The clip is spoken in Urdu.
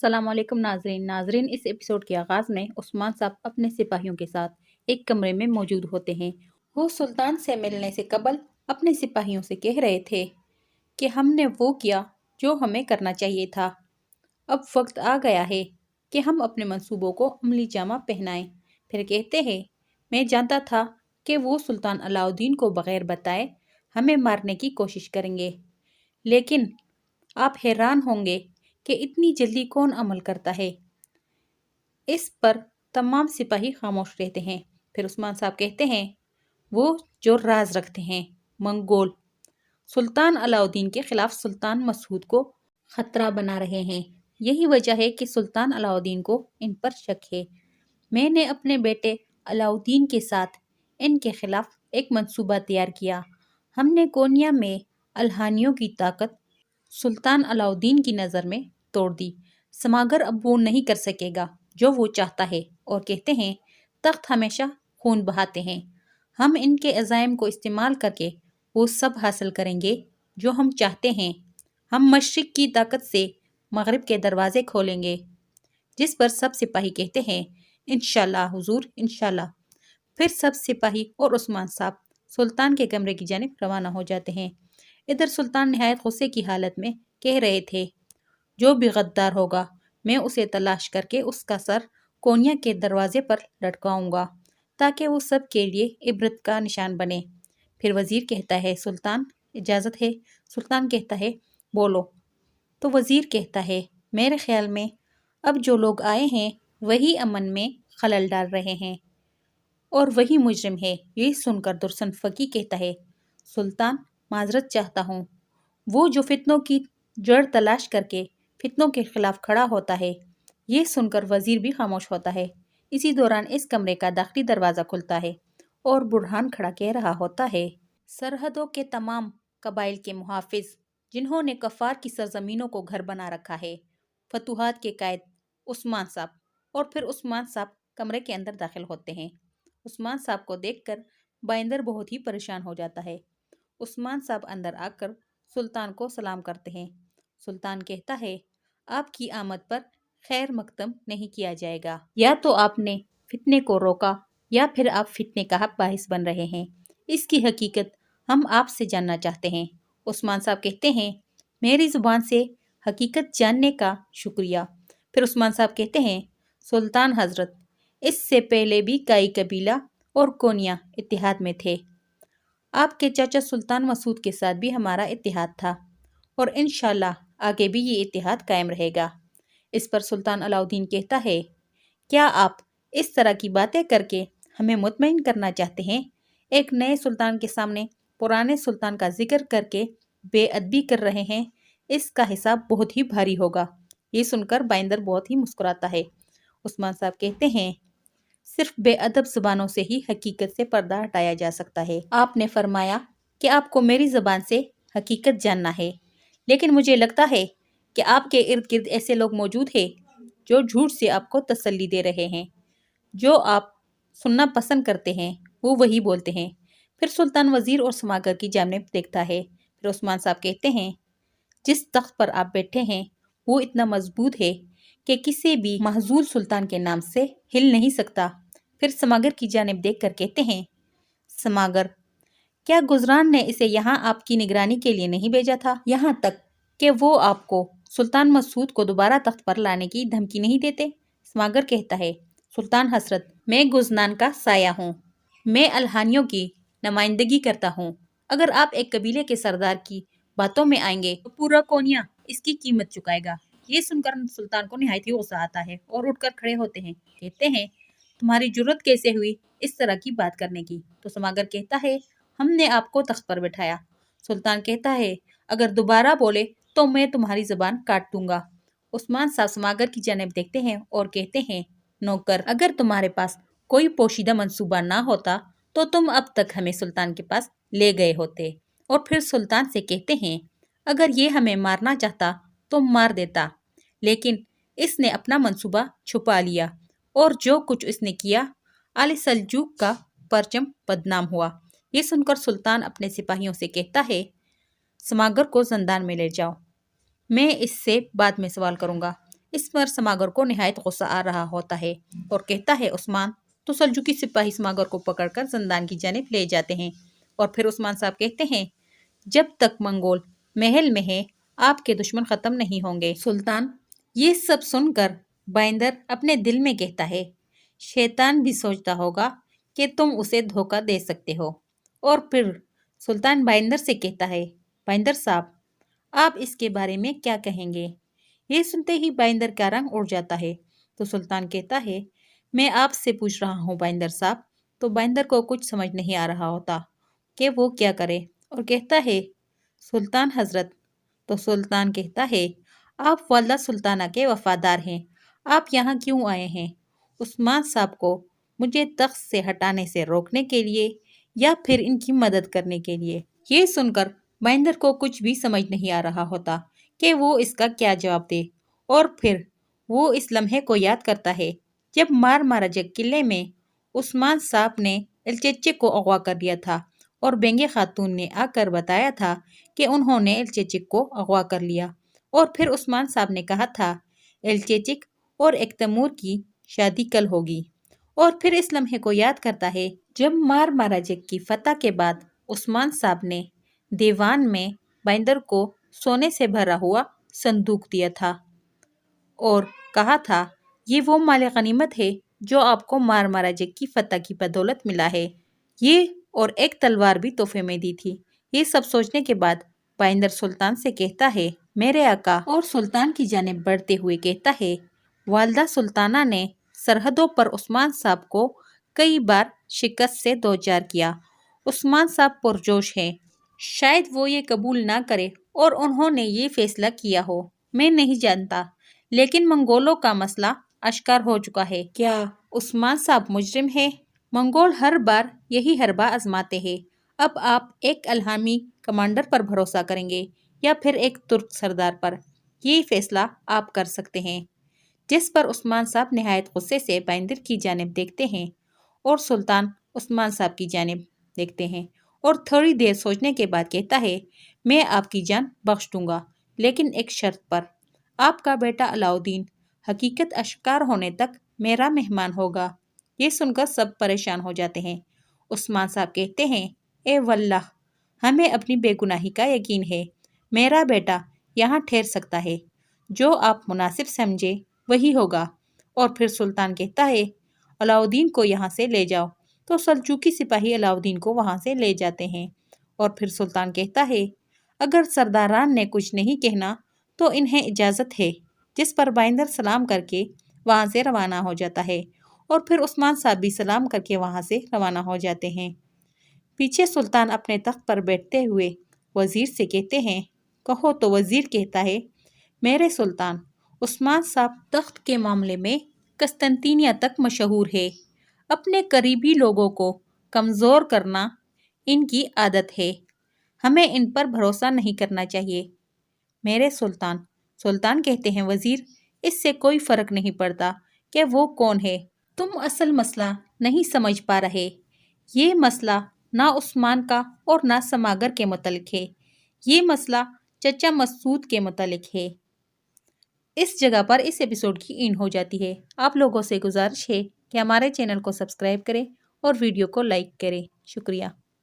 السلام علیکم ناظرین اس ایپیسوڈ کے آغاز میں عثمان صاحب اپنے سپاہیوں کے ساتھ ایک کمرے میں موجود ہوتے ہیں۔ وہ سلطان سے ملنے سے قبل اپنے سپاہیوں سے کہہ رہے تھے کہ ہم نے وہ کیا جو ہمیں کرنا چاہیے تھا۔ اب وقت آ گیا ہے کہ ہم اپنے منصوبوں کو عملی جامہ پہنائیں۔ پھر کہتے ہیں، میں جانتا تھا کہ وہ سلطان علاء الدین کو بغیر بتائے ہمیں مارنے کی کوشش کریں گے، لیکن آپ حیران ہوں گے کہ اتنی جلدی کون عمل کرتا ہے۔ اس پر تمام سپاہی خاموش رہتے ہیں۔ پھر عثمان صاحب کہتے ہیں، وہ جو راز رکھتے ہیں، منگول سلطان علاء الدین کے خلاف سلطان مسعود کو خطرہ بنا رہے ہیں۔ یہی وجہ ہے کہ سلطان علاء الدین کو ان پر شک ہے۔ میں نے اپنے بیٹے علاء الدین کے ساتھ ان کے خلاف ایک منصوبہ تیار کیا۔ ہم نے کونیا میں الہانیوں کی طاقت سلطان علاء الدین کی نظر میں توڑ دی۔ سماگر اب وہ نہیں کر سکے گا جو وہ چاہتا ہے، اور کہتے ہیں، تخت ہمیشہ خون بہاتے ہیں۔ ہم ان کے عزائم کو استعمال کر کے وہ سب حاصل کریں گے جو ہم چاہتے ہیں۔ ہم مشرق کی طاقت سے مغرب کے دروازے کھولیں گے۔ جس پر سب سپاہی کہتے ہیں، انشاءاللہ حضور، انشاءاللہ۔ پھر سب سپاہی اور عثمان صاحب سلطان کے کمرے کی جانب روانہ ہو جاتے ہیں۔ ادھر سلطان نہایت غصے کی حالت میں کہہ رہے تھے، جو بھی غدار ہوگا میں اسے تلاش کر کے اس کا سر کونیا کے دروازے پر لٹکاؤں گا تاکہ وہ سب کے لیے عبرت کا نشان بنے۔ پھر وزیر کہتا ہے، سلطان اجازت ہے؟ سلطان کہتا ہے، بولو۔ تو وزیر کہتا ہے، میرے خیال میں اب جو لوگ آئے ہیں وہی امن میں خلل ڈال رہے ہیں اور وہی مجرم ہے۔ یہ سن کر درسن فقی کہتا ہے، سلطان معذرت چاہتا ہوں۔ وہ جو فتنوں کی جڑ تلاش کر کے فتنوں کے خلاف کھڑا ہوتا ہے۔ یہ سن کر وزیر بھی خاموش ہوتا ہے۔ اسی دوران اس کمرے کا داخلی دروازہ کھلتا ہے اور برہان کھڑا کہہ رہا ہوتا ہے، سرحدوں کے تمام قبائل کے محافظ جنہوں نے کفار کی سرزمینوں کو گھر بنا رکھا ہے، فتوحات کے قائد عثمان صاحب۔ اور پھر عثمان صاحب کمرے کے اندر داخل ہوتے ہیں۔ عثمان صاحب کو دیکھ کر بائندر بہت ہی پریشان ہو جاتا ہے۔ عثمان صاحب اندر آ کر سلطان کو سلام کرتے ہیں۔ سلطان کہتا ہے، آپ کی آمد پر خیر مقدم نہیں کیا جائے گا۔ یا تو آپ نے فتنے کو روکا یا پھر آپ فتنے کا باعث بن رہے ہیں۔ اس کی حقیقت ہم آپ سے جاننا چاہتے ہیں۔ عثمان صاحب کہتے ہیں، میری زبان سے حقیقت جاننے کا شکریہ۔ پھر عثمان صاحب کہتے ہیں، سلطان حضرت، اس سے پہلے بھی کئی قبیلہ اور کونیا اتحاد میں تھے۔ آپ کے چاچا سلطان مسعود کے ساتھ بھی ہمارا اتحاد تھا اور انشاءاللہ آگے بھی یہ اتحاد قائم رہے گا۔ اس پر سلطان علاء الدین کہتا ہے، کیا آپ اس طرح کی باتیں کر کے ہمیں مطمئن کرنا چاہتے ہیں؟ ایک نئے سلطان کے سامنے پرانے سلطان کا ذکر کر کے بے ادبی کر رہے ہیں، اس کا حساب بہت ہی بھاری ہوگا۔ یہ سن کر بائندر بہت ہی مسکراتا ہے۔ عثمان صاحب کہتے ہیں، صرف بے ادب زبانوں سے ہی حقیقت سے پردہ ہٹایا جا سکتا ہے۔ آپ نے فرمایا کہ آپ کو میری زبان سے حقیقت جاننا ہے، لیکن مجھے لگتا ہے کہ آپ کے ارد گرد ایسے لوگ موجود ہیں جو جھوٹ سے آپ کو تسلی دے رہے ہیں۔ جو آپ سننا پسند کرتے ہیں وہ وہی بولتے ہیں۔ پھر سلطان وزیر اور سماگر کی جانب دیکھتا ہے۔ پھر عثمان صاحب کہتے ہیں، جس تخت پر آپ بیٹھے ہیں وہ اتنا مضبوط ہے کہ کسی بھی محظوظ سلطان کے نام سے ہل نہیں سکتا۔ پھر سماگر کی جانب دیکھ کر کہتے ہیں، سماگر، کیا گزران نے اسے یہاں آپ کی نگرانی کے لیے نہیں بھیجا تھا؟ یہاں تک کہ وہ آپ کو سلطان مسعود کو دوبارہ تخت پر لانے کی دھمکی نہیں دیتے؟ سماگر کہتا ہے، سلطان حضرت، میں گزنان کا سایہ ہوں، میں الہانیوں کی نمائندگی کرتا ہوں۔ اگر آپ ایک قبیلے کے سردار کی باتوں میں آئیں گے تو پورا کونیا اس کی قیمت چکائے گا۔ یہ سن کر سلطان کو نہایت ہی غصہ آتا ہے اور اٹھ کر کھڑے ہوتے ہیں۔ کہتے ہیں، تمہاری جرت کیسے ہوئی اس طرح کی بات کرنے کی؟ تو سماگر کہتا ہے، ہم نے آپ کو تخت پر بٹھایا۔ سلطان کہتا ہے، اگر دوبارہ بولے تو میں تمہاری زبان کاٹ دوں گا۔ عثمان صاحب سماگر کی جانب دیکھتے ہیں اور کہتے ہیں، نوکر، اگر تمہارے پاس کوئی پوشیدہ منصوبہ نہ ہوتا تو تم اب تک ہمیں سلطان کے پاس لے گئے ہوتے۔ اور پھر سلطان سے کہتے ہیں، اگر یہ ہمیں مارنا چاہتا تو مار دیتا، لیکن اس نے اپنا منصوبہ چھپا لیا اور جو کچھ اس نے کیا آل سلجوق کا پرچم بدنام ہوا۔ یہ سن کر سلطان اپنے سپاہیوں سے کہتا ہے، سماگر کو زندان میں لے جاؤ، میں اس سے بعد میں سوال کروں گا۔ اس پر سماگر کو نہایت غصہ آ رہا ہوتا ہے اور کہتا ہے عثمان تو سلجوقی سپاہی سماگر کو پکڑ کر زندان کی جانب لے جاتے ہیں اور پھر عثمان صاحب کہتے ہیں جب تک منگول محل میں ہے آپ کے دشمن ختم نہیں ہوں گے۔ سلطان یہ سب سن کر بائندر اپنے دل میں کہتا ہے شیطان بھی سوچتا ہوگا کہ تم اسے دھوکہ دے سکتے ہو، اور پھر سلطان بائندر سے کہتا ہے بائندر صاحب آپ اس کے بارے میں کیا کہیں گے؟ یہ سنتے ہی بائندر کا رنگ اڑ جاتا ہے تو سلطان کہتا ہے میں آپ سے پوچھ رہا ہوں بائندر صاحب، تو بائندر کو کچھ سمجھ نہیں آ رہا ہوتا کہ وہ کیا کرے اور کہتا ہے سلطان حضرت، تو سلطان کہتا ہے آپ والدہ سلطانہ کے وفادار ہیں، آپ یہاں کیوں آئے ہیں؟ عثمان صاحب کو مجھے تخت سے ہٹانے سے روکنے کے لیے یا پھر ان کی مدد کرنے کے لیے؟ یہ سن کر بائندر کو کچھ بھی سمجھ نہیں آ رہا ہوتا کہ وہ اس کا کیا جواب دے، اور پھر وہ اس لمحے کو یاد کرتا ہے جب مارماراجک قلعے میں عثمان صاحب نے الچیچے کو اغوا کر لیا تھا اور بینگے خاتون نے آ کر بتایا تھا کہ انہوں نے الچیچک کو اغوا کر لیا، اور پھر عثمان صاحب نے کہا تھا الچیچک اور ایکتمور کی شادی کل ہوگی، اور پھر اس لمحے کو یاد کرتا ہے جب مارماراجک کی فتح کے بعد عثمان صاحب نے دیوان میں بائندر کو سونے سے بھرا ہوا صندوق دیا تھا اور کہا تھا یہ وہ مال غنیمت ہے جو آپ کو مارماراجک کی فتح کی بدولت ملا ہے، یہ اور ایک تلوار بھی تحفے میں دی تھی۔ یہ سب سوچنے کے بعد بائندر سلطان سے کہتا ہے میرے آقا، اور سلطان کی جانب بڑھتے ہوئے کہتا ہے والدہ سلطانہ نے سرحدوں پر عثمان صاحب کو کئی بار شکست سے دوچار کیا، عثمان صاحب پرجوش ہیں، شاید وہ یہ قبول نہ کرے اور انہوں نے یہ فیصلہ کیا ہو، میں نہیں جانتا، لیکن منگولوں کا مسئلہ اشکار ہو چکا ہے۔ کیا عثمان صاحب مجرم ہے؟ منگول ہر بار یہی حربہ آزماتے ہیں، اب آپ ایک الہامی کمانڈر پر بھروسہ کریں گے یا پھر ایک ترک سردار پر، یہ فیصلہ آپ کر سکتے ہیں۔ جس پر عثمان صاحب نہایت غصے سے بائندر کی جانب دیکھتے ہیں اور سلطان عثمان صاحب کی جانب دیکھتے ہیں اور تھوڑی دیر سوچنے کے بعد کہتا ہے میں آپ کی جان بخش دوں گا، لیکن ایک شرط پر، آپ کا بیٹا علاؤدین حقیقت اشکار ہونے تک میرا مہمان ہوگا۔ یہ سن کر سب پریشان ہو جاتے ہیں۔ عثمان صاحب کہتے ہیں اے واللہ ہمیں اپنی بے گناہی کا یقین ہے، میرا بیٹا یہاں ٹھہر سکتا ہے، جو آپ مناسب سمجھے وہی ہوگا، اور پھر سلطان کہتا ہے علاؤدین کو یہاں سے لے جاؤ، تو سلجوقی سپاہی علاؤدین کو وہاں سے لے جاتے ہیں، اور پھر سلطان کہتا ہے اگر سرداران نے کچھ نہیں کہنا تو انہیں اجازت ہے، جس پر بائندر سلام کر کے وہاں سے روانہ ہو جاتا ہے، اور پھر عثمان صاحب بھی سلام کر کے وہاں سے روانہ ہو جاتے ہیں۔ پیچھے سلطان اپنے تخت پر بیٹھتے ہوئے وزیر سے کہتے ہیں کہو، تو وزیر کہتا ہے میرے سلطان، عثمان صاحب تخت کے معاملے میں قسطنطنیہ تک مشہور ہے، اپنے قریبی لوگوں کو کمزور کرنا ان کی عادت ہے، ہمیں ان پر بھروسہ نہیں کرنا چاہیے۔ میرے سلطان، سلطان کہتے ہیں وزیر اس سے کوئی فرق نہیں پڑتا کہ وہ کون ہے، تم اصل مسئلہ نہیں سمجھ پا رہے، یہ مسئلہ نہ عثمان کا اور نہ سماگر کے متعلق ہے، یہ مسئلہ چچا مسعود کے متعلق ہے۔ اس جگہ پر اس ایپیسوڈ کی اینڈ ہو جاتی ہے۔ آپ لوگوں سے گزارش ہے کہ ہمارے چینل کو سبسکرائب کریں اور ویڈیو کو لائک کریں۔ شکریہ۔